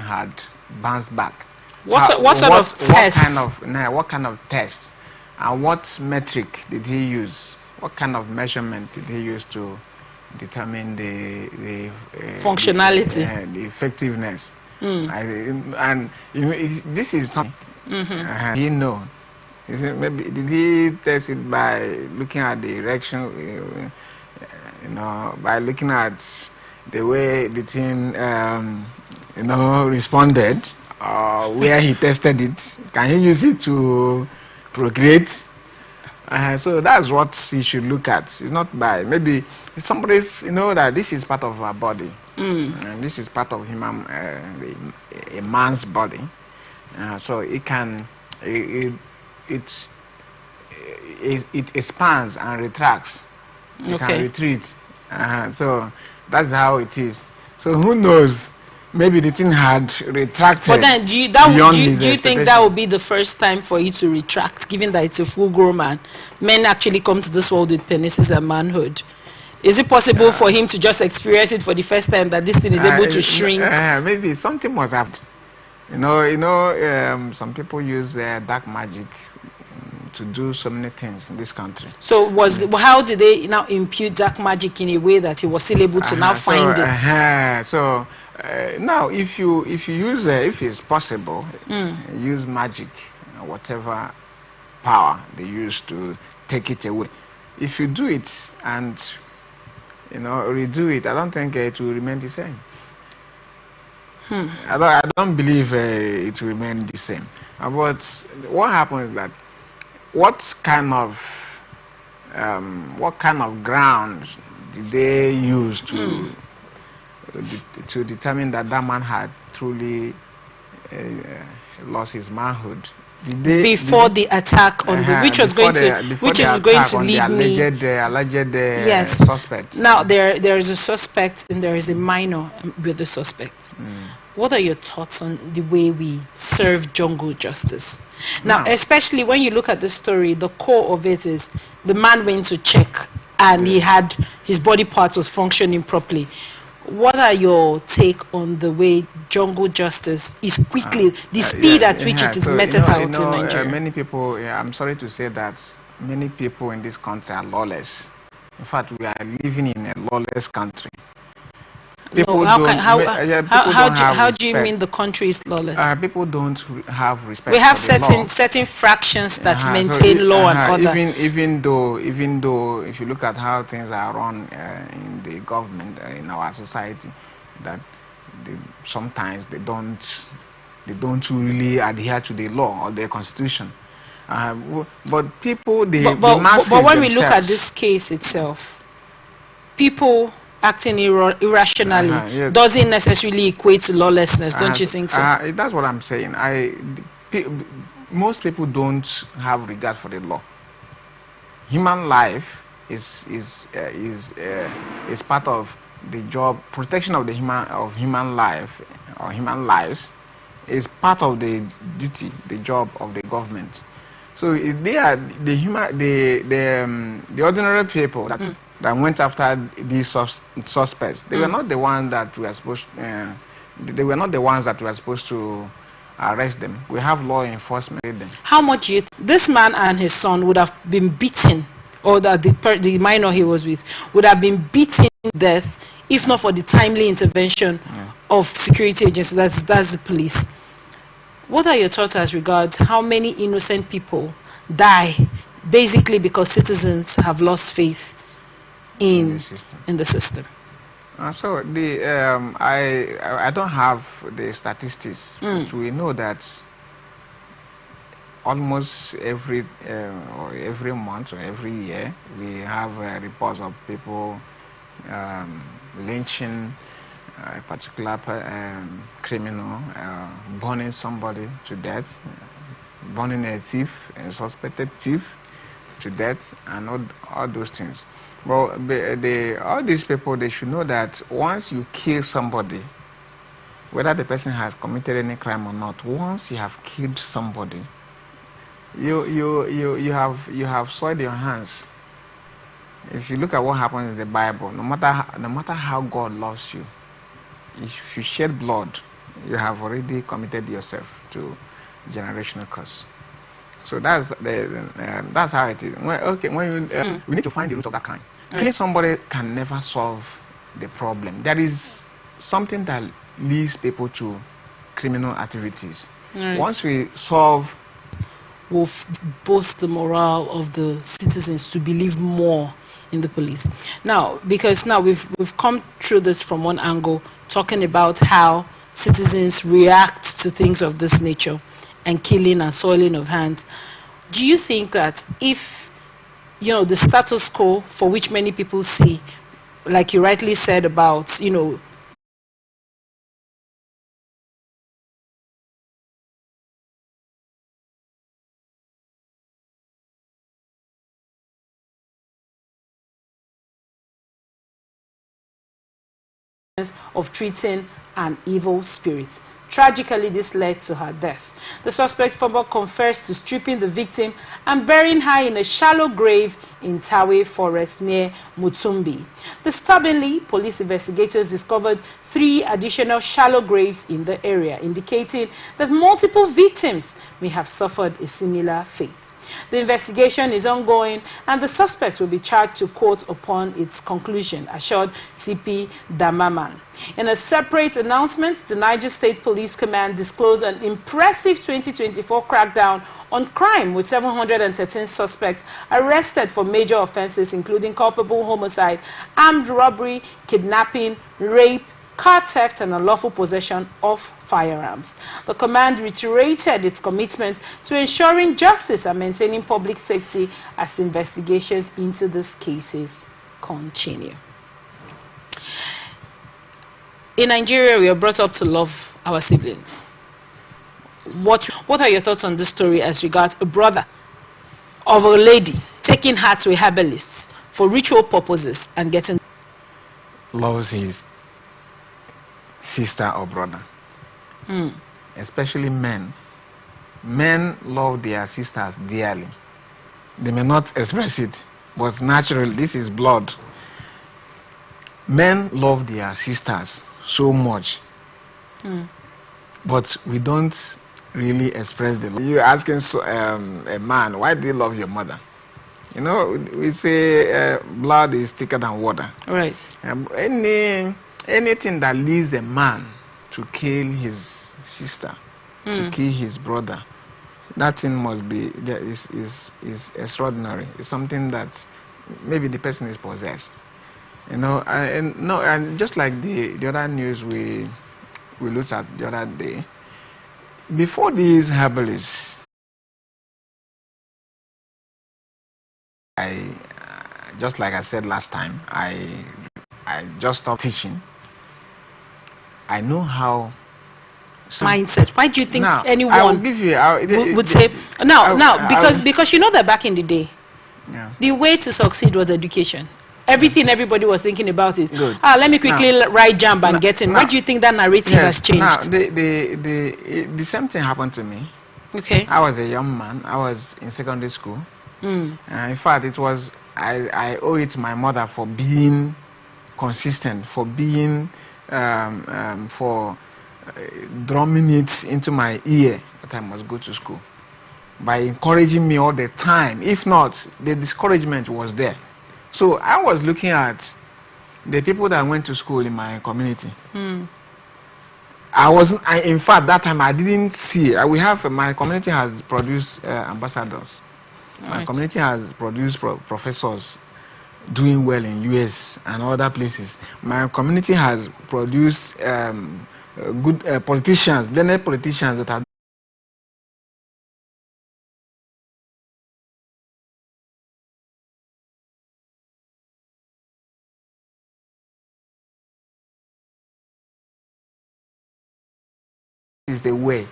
had bounced back. What sort of test? What kind of test? And what metric did he use? What kind of measurement did he use to determine the functionality, the effectiveness? And this is something he know. Maybe did he test it by looking at the erection? By looking at the way the thing responded, where he tested it. Can he use it to procreate? So that's what he should look at. It's not by maybe somebody's that this is part of our body, and this is part of human a man's body. So it can it expands and retracts. It can retreat. So that's how it is. So who knows? Maybe the thing had retracted. But then, do you think that would be the first time for you to retract, given that it's a full-grown man? Men actually come to this world with penises and manhood. Is it possible for him to just experience it for the first time, that this thing is able to shrink? Maybe something must have. Some people use dark magic to do so many things in this country. So how did they now impute dark magic in a way that he was still able to now find it? Now, if you use if it's possible, use magic, whatever power they use to take it away. If you do it and redo it, I don't think it will remain the same. I don't believe it will remain the same. But what happens is that what kind of ground did they use to determine that man had truly lost his manhood? Before the attack on which was going to lead me alleged suspect. Now there is a suspect and there is a minor with the suspect. What are your thoughts on the way we serve jungle justice? Now, especially when you look at the story, the core of it is the man went to check and he had his body parts was functioning properly. What are your take on the way jungle justice is quickly, the speed at which it is meted out in Nigeria? Many people, I'm sorry to say that many people in this country are lawless. In fact, we are living in a lawless country. How do you mean the country is lawless? People don't have respect. We have for the law. certain fractions that maintain law and order. Even though, if you look at how things are run in the government, in our society, that sometimes they don't really adhere to the law or the constitution. But people, the masses but when we look at this case itself, people acting irrationally doesn't necessarily equate to lawlessness, don't you think so? That's what I'm saying. Most people don't have regard for the law. Human life is part of the job. Protection of the human life or human lives is part of the duty, the job of the government. So if they are the ordinary people that went after these suspects. They were not the ones that were supposed. They were not the ones that were supposed to arrest them. We have law enforcement. How much do you this man and his son would have been beaten, or that the minor he was with would have been beaten to death if not for the timely intervention of security agencies? That's the police. What are your thoughts as regards how many innocent people die basically because citizens have lost faith in the system? So I don't have the statistics, but we know that almost every month or every year we have reports of people lynching a particular criminal, burning somebody to death, burning a thief, a suspected thief to death, and all those things. Well, all these people, they should know that once you kill somebody, whether the person has committed any crime or not, once you have killed somebody, you have soiled your hands. If you look at what happens in the Bible, no matter how God loves you, if you shed blood, you have already committed yourself to generational curse. So that's that's how it is. We need to find the root of that crime. Right. Killing somebody can never solve the problem. There is something that leads people to criminal activities. Right. Once we solve, will boost the morale of the citizens to believe more in the police. Now, because now we've come through this from one angle, talking about how citizens react to things of this nature and killing and soiling of hands. Do you think that if, you know, the status quo for which many people see, like you rightly said about, you know, of treating an evil spirit. Tragically, this led to her death. The suspect further confessed to stripping the victim and burying her in a shallow grave in Tawe Forest near Mutumbi. Disturbingly, police investigators discovered 3 additional shallow graves in the area, indicating that multiple victims may have suffered a similar fate. The investigation is ongoing and the suspects will be charged to court upon its conclusion, assured CP Damaman. In a separate announcement, the Niger State Police Command disclosed an impressive 2024 crackdown on crime with 713 suspects arrested for major offenses including culpable homicide, armed robbery, kidnapping, rape, car theft and unlawful possession of firearms. The command reiterated its commitment to ensuring justice and maintaining public safety as investigations into these cases continue. In Nigeria, we are brought up to love our siblings. What are your thoughts on this story as regards a brother of a lady taking her to a herbalist for ritual purposes and getting loves his sister or brother? Especially men. Men love their sisters dearly. They may not express it, but naturally, this is blood. Men love their sisters so much, but we don't really express the love. You're asking a man, why do you love your mother? You know, we say blood is thicker than water. Right. Anything that leads a man to kill his sister, to kill his brother, that thing must be is extraordinary. It's something that maybe the person is possessed. You know, and just like the other news we looked at the other day, before these herbalists, just like I said last time, I just stopped teaching. I know how mindset. Why do you think now, anyone I will give you, would say because you know that back in the day, the way to succeed was education. Everything everybody was thinking about is let me quickly write jump and get in. Why do you think that narrative has changed? Now the same thing happened to me. Okay. I was a young man. I was in secondary school. In fact, it was I owe it to my mother for being consistent, for being for drumming it into my ear that I must go to school, by encouraging me all the time. If not, the discouragement was there. So I was looking at the people that went to school in my community. In fact, that time I didn't see. My community has produced ambassadors. My community has produced professors doing well in US and other places. My community has produced good politicians, learned politicians that are is the way.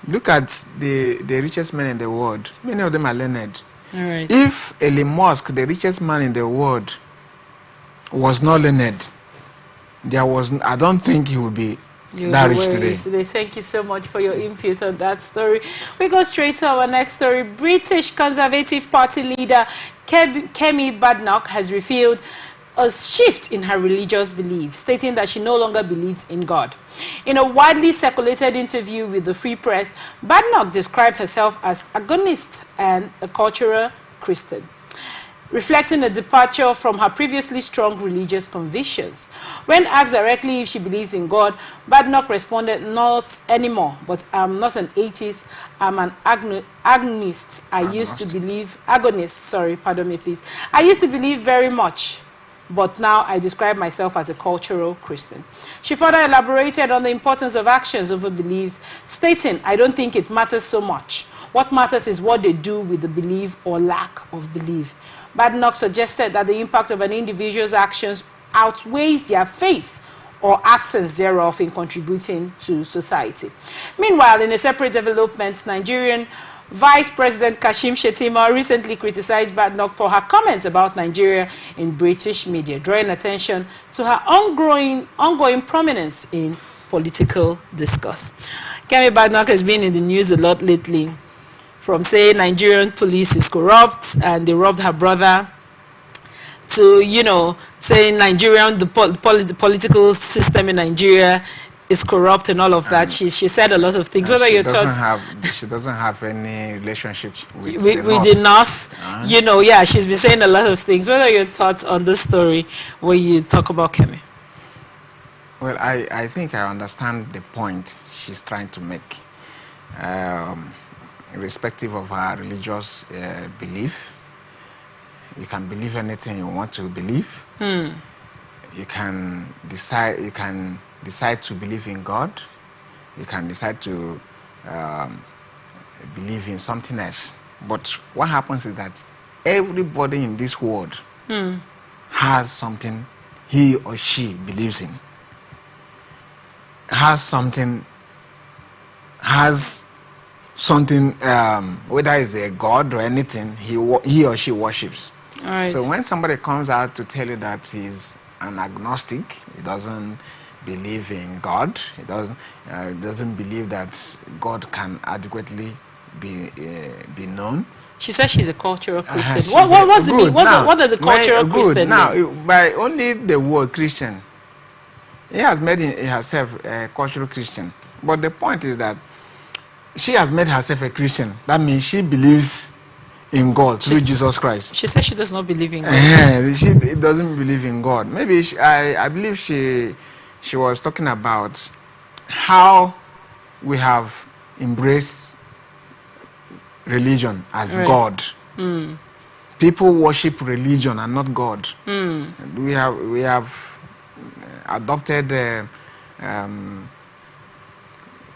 Look at the richest men in the world. Many of them are learned. All right. If Elon Musk, the richest man in the world, was not learned, I don't think he would be that rich today. Thank you so much for your input on that story. We go straight to our next story. British Conservative Party leader Kemi Badenoch has revealed a shift in her religious beliefs, stating that she no longer believes in God. In a widely circulated interview with the Free Press, Badenoch described herself as agonist and a cultural Christian, reflecting a departure from her previously strong religious convictions. When asked directly if she believes in God, Badenoch responded, "Not anymore, but I'm not an atheist, I'm an agonist. I used to believe very much, but now I describe myself as a cultural Christian." She further elaborated on the importance of actions over beliefs, stating, "I don't think it matters so much. What matters is what they do with the belief or lack of belief." Badenoch suggested that the impact of an individual's actions outweighs their faith or absence thereof in contributing to society. Meanwhile, in a separate development, Nigerian Vice President Kashim Shettima recently criticized Badenoch for her comments about Nigeria in British media, drawing attention to her ongoing prominence in political discourse. Kemi Badenoch has been in the news a lot lately, from saying Nigerian police is corrupt and they robbed her brother, to, you know, saying the political system in Nigeria is corrupt and all of that. She said a lot of things. What are your thoughts? She doesn't have any relationship with the North. You know, yeah, she's been saying a lot of things. What are your thoughts on this story when you talk about Kemi? Well, I think I understand the point she's trying to make. Irrespective of her religious belief, you can believe anything you want to believe. You can decide to believe in God. You can decide to believe in something else. But what happens is that everybody in this world has something he or she believes in. Has something, whether it's a god or anything, he or she worships. All right. So when somebody comes out to tell you that he's an agnostic, he doesn't believe in God, he doesn't believe that God can adequately be known. She says she's a cultural Christian. What does a cultural Christian mean? Now, by only the word Christian, he has made herself a cultural Christian. But the point is that she has made herself a Christian. That means she believes in God through Jesus Christ. She says she does not believe in God. She doesn't believe in God. Maybe I believe she was talking about how we have embraced religion as God. People worship religion and not God. We have adopted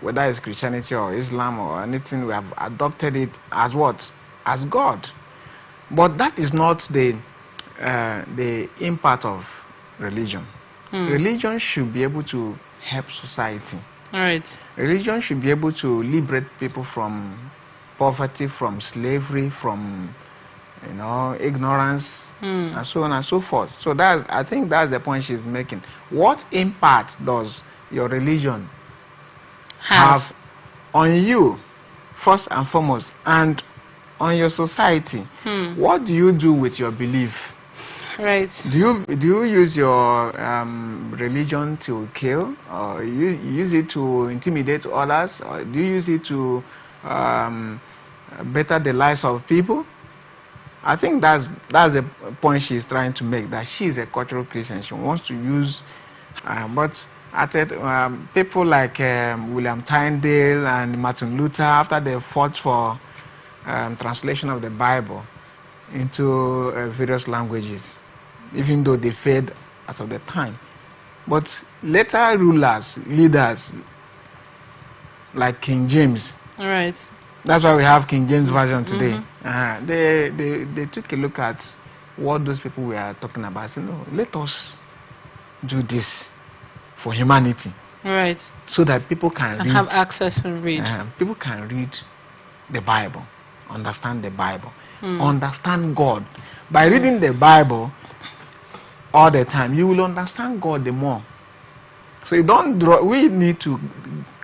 whether it's Christianity or Islam or anything, we have adopted it as what? As God. But that is not the impact of religion. Religion should be able to help society. All right. Religion should be able to liberate people from poverty, from slavery, from ignorance, and so on and so forth. So I think that's the point she's making. What impact does your religion have on you, first and foremost, and on your society? What do you do with your belief? Right. Do you use your religion to kill, or you use it to intimidate others, or do you use it to better the lives of people? I think that's the point she's trying to make, that she is a cultural Christian. She wants to use, but people like William Tyndale and Martin Luther, after they fought for translation of the Bible into various languages, even though they failed as of the time. But later leaders like King James. All right. That's why we have King James Version today. They took a look at what those people were talking about. Said, no, let us do this for humanity. Right. So that people can read. Have access and read. People can read the Bible, understand the Bible, understand God. By reading the Bible all the time, you will understand God the more. So we need to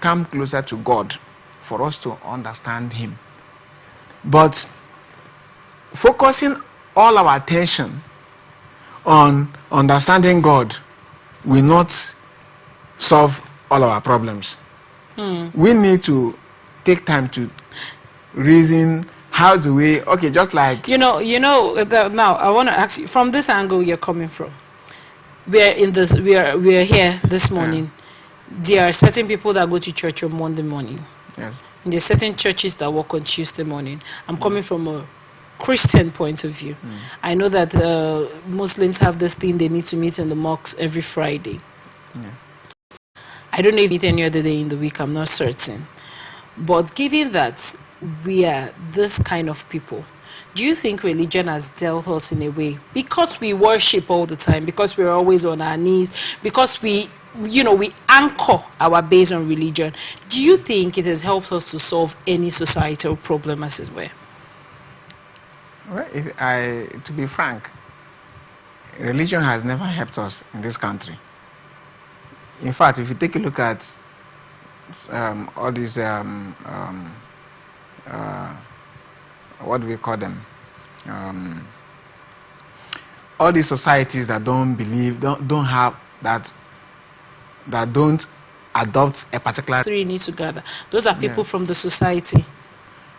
come closer to God for us to understand Him. But focusing all our attention on understanding God will not solve all our problems. We need to take time to reason. How do we? Okay, just like now I want to ask you from this angle you're coming from. We are here this morning. There are certain people that go to church on Monday morning. Yes. And there are certain churches that work on Tuesday morning. I'm coming from a Christian point of view. I know that Muslims have this thing, they need to meet in the mosque every Friday. I don't know if you meet any other day in the week, I'm not certain. But given that we are this kind of people, do you think religion has dealt us in a way? Because we worship all the time, because we're always on our knees, because we anchor our base on religion. Do you think it has helped us to solve any societal problem, as it were? Well, to be frank, religion has never helped us in this country. In fact, if you take a look at all these, what do we call them? All these societies that don't believe, don't have that don't adopt a particular. Three need to gather. Those are people from the society.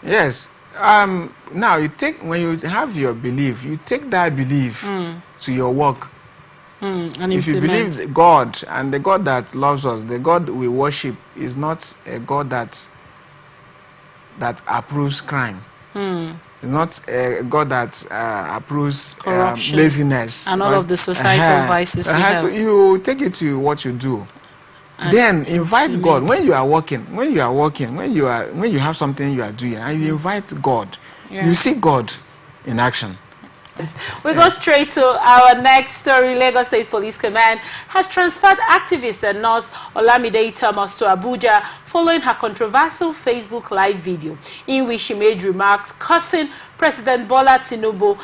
Yes. Now when you have your belief, you take that belief to your work. And if you believe God, and the God that loves us, the God we worship, is not a God that approves crime. It's not a God that approves corruption, laziness, and all of the societal vices we have. So you take it to what you do. And then invite God when you are working. When you have something you are doing, and you invite God, you see God in action. We go straight to our next story. Lagos State Police Command has transferred activist and nurse Olamide Thomas to Abuja following her controversial Facebook Live video in which she made remarks cursing President Bola Tinubu,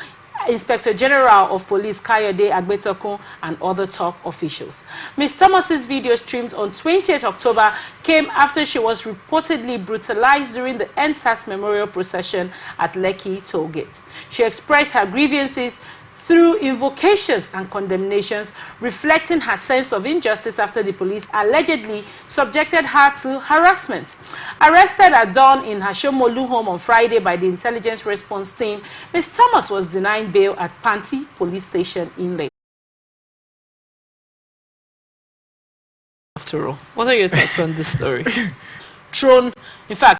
Inspector General of Police Kayode Agbetokun, and other top officials. Ms. Thomas's video, streamed on 20th October, came after she was reportedly brutalized during the NSAS memorial procession at Lekki Tollgate. She expressed her grievances through invocations and condemnations, reflecting her sense of injustice after the police allegedly subjected her to harassment. Arrested at dawn in her Shomolu home on Friday by the intelligence response team, Ms. Thomas was denied bail at Panti Police Station in Lagos. After all, what are your thoughts on this story? In fact,